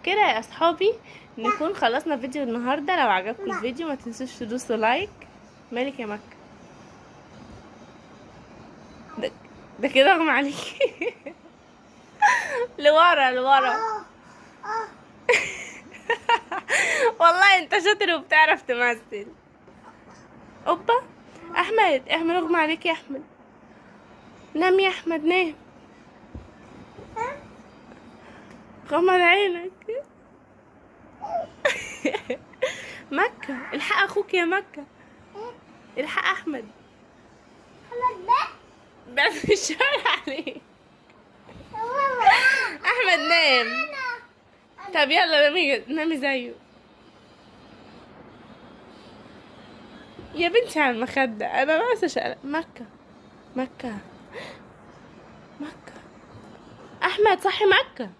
وبكده يا اصحابي نكون خلصنا فيديو النهارده. لو عجبكم الفيديو ما تنسوش تدوسوا لايك. مالك يا مكة؟ ده, ده كده اغمى عليكي. لورا لورا. والله انت شاطر وبتعرف تمثل. اوبا احمد، احمد اغمى عليك يا احمد. نام يا احمد نام. غمض عينك. مكة الحق اخوك يا مكة. الحق احمد. بعد الشر عليك. احمد نام. طب يلا نامي نامي زيه. يا بنتي على المخدة انا بس مكة. مكة. مكة. احمد صحي مكة.